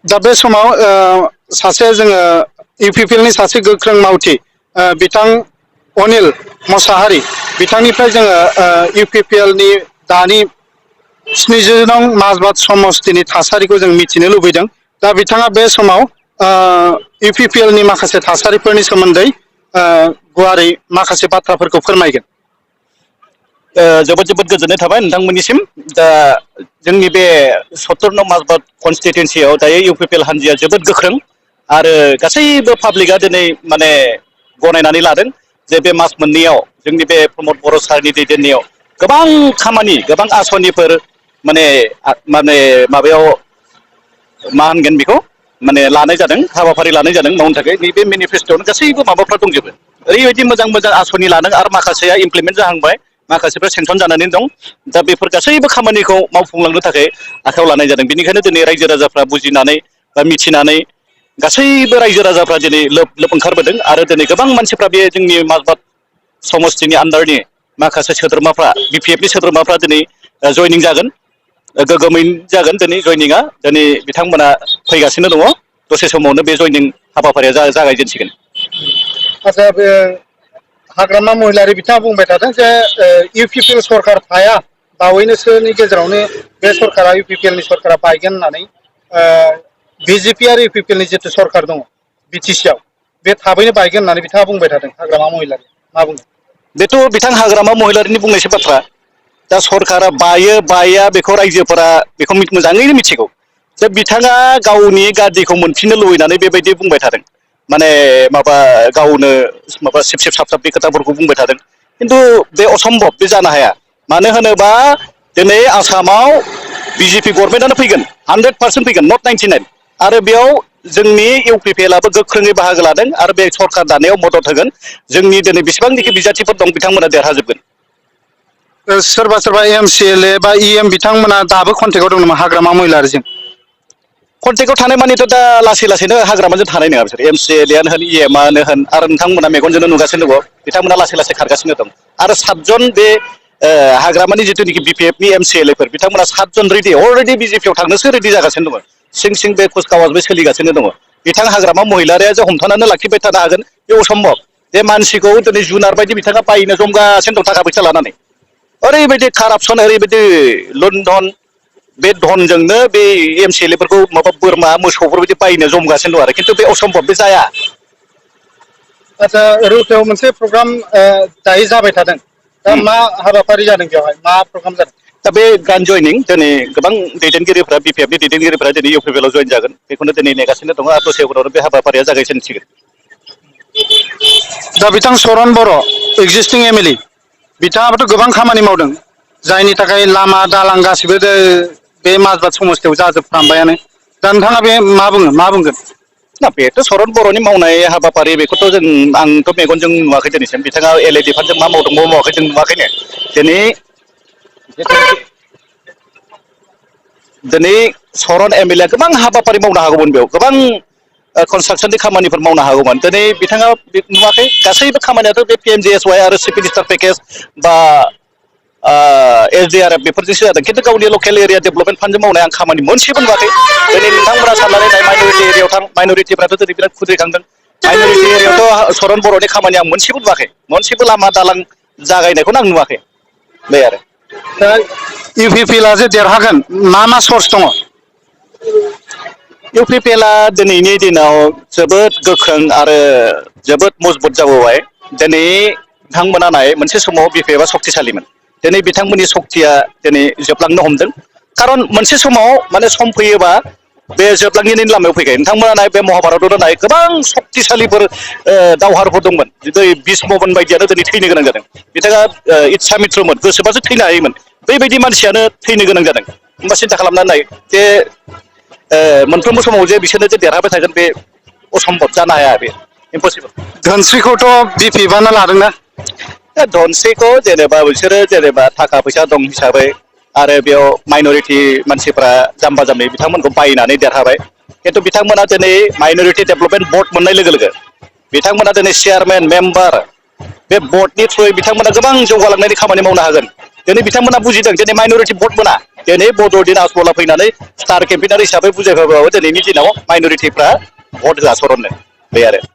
दा बे समाव सासे जोङो इउपिपिएलनि सासे गोख्रों मावथि बिथां अनिल मोसाहारि बिथांनिफ्राय जोङो इउपिपिएलनि दानि 70 नं माजबाद समष्टिनि थासारिखौ जों मिथिनो लुबैदों। दा बिथाङा बे समाव इउपिपिएलनि माखासे थासारिफोरनि सोमोन्दै गुवारै माखासे बाथ्राफोरखौ फोरमायगोन। जोबोद जोबोद गोजोननाय थाबाय नोंथांमोननिसिम। दा जोंनि बे 70 नं माजबाद कनस्टिटुयेन्सियाव दायो इउपिपिएल हान्जाया जोबोद गोख्रों आरो गासैबो पाब्लिकआ दिनै माने गनायनानै लादों जे बे मास मोननैयाव जोंनि बे प्रमद बर' सारनि दैदेननायाव गोबां खामानि गोबां आसनिफोर माने माबायाव मा होनगोन बेखौ माने लानाय जादों, हाबाफारि लानाय जादों मावनो थाखाय। नैबे मेनिफेस्ट'आवनो गासैबो माबाफ्रा दंजोबो। ओरैबायदि मोजां मोजां आसनि लादों आरो माखासेया इमप्लिमेन्ट जाहांबाय, माखासेफ्रा सेंसन जानानै दं। दा बेफोर गासैबो खामानिखौ मावफुंलांनो थाखाय आखायाव लानाय जादों। बेनिखायनो दिनै रायजो राजाफ्रा बुजिनानै बा मिथिनानै गासैबो रायजो राजाफ्रा दिनै लोब लोब ओंखारबोदों आरो दिनै गोबां मानसिफ्रा बे जोंनि माजबाद समष्टिनि आन्डारनि माखासे सोद्रोमाफ्रा बिपिएफनि सोद्रोमाफ्रा दिनै जयनिं जागोन, गोग्गोमैनो जागोन दिनै जयनिंआ। दिनै बिथांमोना फैगासिनो दङ। दसे समावनो बे जयनिं हाबाफारिया जागायजेनसिगोन। आচ্ছা, बे हाग्रामा महिलारि बिथाङा बुंबाय थादों जे इउपिपिएल सरकार थाया, बावैनोसोनि गेजेरावनो बे सरकारा इउपिपिएलनि सरकारा बायगोन होननानै बिजेपि आरो इउपिपिएलनि जिथु सरकार दङ बिटिसिआव, बे थाबैनो बायगोन होननानै बिथाङा बुंबाय थादों। हाग्रामा महिलारि मा बुङो? बेथ' बिथां हाग्रामा महिलारिनि बुंनायसो बाथ्रा। दा सरकारा बायो बाया बेखौ रायजोफोरा बेखौ मोजाङैनो मिथिगौ। जे बिथाङा गावनि गादिखौ मोनफिननो लुबैनानै बेबायदि बुंबाय थादों। माने माबा गावनो माबा सिब सिब साबसाब बे खोथाफोरखौ बुंबाय थादों। खिन्थु बे असम्भब, बे जानो हाया। मानो होनोबा दिनै आसामाव बिजेपि गभर्नमेन्टआनो फैगोन, 100% फैगोन, नट 99। आरो बेयाव जोंनि इउपिपिएलआबो गोख्रोङै बाहागो लादों आरो बे सरकार दानायाव मदद होगोन। जोंनि दिनै बेसेबांनाखि बिजाथिफोर दं बिथांमोना देरहाजोबगोन। सोरबा सोरबा एमसिएलए बा इएम बिथांमोना दाबो कन्टेक्टआव दं नामा हाग्रामा महिलारिजों? कन्टेक्टआव थानाय मानिथ' दा लासै लासैनो हाग्रामाजों थानाय नङा बिसोर। एमसिएलएआनो होन, इएमआनो होन, आरो नोंथांमोना मेगनजोंनो नुगासिनो दङ बिथांमोना लासै लासै खारगासिनो दं। आरो 7 जन बे हाग्रामानि जिथुनिखि बिपिएफनि एमसिएलएफोर बिथांमोना 7 जन अलरेडि बिजेपिआव थांनोसो रेडि जागासिनो दङ। सिं सिं बे कुचकावाजबो सोलिगासिनो दङ। बिथां हाग्रामा महिलारिया जे हमथानानै लाखिबाय थानो हागोन बे असम्भब। बे मानसिखौ दिनै जुनार बायदि बिथाङा बायनो जमगासिनो दं थाखा फैसा लानानै। ओरैबायदि कारापसन, ओरैबायदि लुन्धन, बे धनजोंनो बे एमसिएलएफोरखौ माबा बोरमा मोसौफोरबायदि बायनो जमगासिनो दं आरो। खिन्थु बे असम्भब, बे जाया। आচ্ছা, रौतायाव मोनसे प्रग्राम दायो जाबाय थादों। दा मा हाबाफारि जादों बेवहाय, मा प्रग्राम जादों? दा बे ग्रान्ड जयनिं दिनै गोबां दैदेनगिरिफ्रा बिपिएफनि दैदेनगिरिफ्रा दिनै इउपिपिएलआव जयन जागोन, बेखौनो दिनै नेगासिनो दङ आरो दसे उनावनो बे हाबाफारिया जागायजेनसिगोन। दा बिथां चरन बर', एक्जिस्टिं एमएलए, बिथाङाबोथ' गोबां खामानि मावदों, जायनि थाखाय लामा दालां गासिबो बे माजबाद समष्टियाव जाजोबफ्रामबायानो। दा नोंथाङा बे मा बुङो, मा बुंगोन? ना, बेथ' चरन बर'नि मावनाय हाबाफारि, बेखौथ' आंथ' मेगनजों नुवाखै दिनैसिम। बिथाङा एलए डिपार्टमेन्टजों मा मावदों मावाखै जों नुवाखैनो। दिनै चरन एमएलएआ गोबां हाबाफारि मावनो हागौमोन, बेयाव गोबां कनस्ट्राक्सननि खामानिफोर मावनो हागौमोन। दिनै बिथाङा नुवाखै। गासैबो खामानियाथ' बे पिएमजिएसवाइ आरो चिफ मिनिस्टार पेकेज बा एसडिआरएफ बेफोरजोंसो जादों। खिन्थु गावनि लकेल एरिया डेभलपमेन्ट फान्डजों मावनाय आं खामानि मोनसेबो नुवाखै। दिनै नोंथांमोना साननानै नाय, माइन'रिटि एरियायाव थां, माइन'रिटिफ्राथ' दिनै बिराद खुद्रिखांदों। माइन'रिटि एरियायावथ' चरन बर'नि खामानि आं मोनसेबो नुवाखै। मोनसेबो लामा दालां जागायनायखौनो आं नुवाखै। बे आरो दा इउपिपिएलआ जे देरहागोन, मा मा सर्स दङ? इउपिपिएलआ दिनैनि दिनाव जोबोद गोख्रों आरो जोबोद मजबुत जाबोबाय। दिनै बिथांमोना नाय, मोनसे समाव बिपिएफआ सक्तिशालिमोन। दिनै बिथांमोननि सक्तिया दिनै जोबलांनो हमदों। खारन मोनसे समाव माने सम फैयोबा बे जोबलांनायनि लामायाव फैगोन। नोंथांमोना नाय, बे महाभारतआव नाय, गोबां सक्तिशालिफोर दावहारुफोर दंमोन। भीष्ममोन बायदियानो दिनै थैनो गोनां जादों। बिथाङा इच्छामित्रमोन, गोसोबासो थैनो हायोमोन। बैबायदि मानसियानो थैनो गोनां जादों। होमबा सिन्था खालामनानै नाय, जे मोनफ्रोमबो समाव जे बिसोरनो जे देरहाबाय थागोन, बे असम्भब, जानो हाया, बे इम्पसिबोल। धोनस्रिखौथ' बिपिएफआनो लादोंना? धनस्रिखौ जेनेबा बिसोरो जेनेबा थाखा फैसा दं हिसाबै आरो बेयाव माइन'रिटि मानसिफ्रा जाम्बा जाम्बि बिथांमोनखौ बायनानै देरहाबाय। खिन्थु बिथांमोना दिनै माइन'रिटि डेभलपमेन्ट बर्ड मोननाय लोगो लोगो बिथांमोना दिनै चेयारमेन, मेम्बार, बे बर्डनि थ्रुयै बिथांमोना गोबां जौगालांनायनि खामानि मावनो हागोन। दिनै बिथांमोना बुजिदों दिनै माइन'रिटि भट मोना दिनै बड'दिन आजमला फैनानै स्टार केम्पेइनार हिसाबै बुजायफैबाबो दिनैनि दिनाव माइन'रिटिफ्रा भट होआ सरननो बे आरो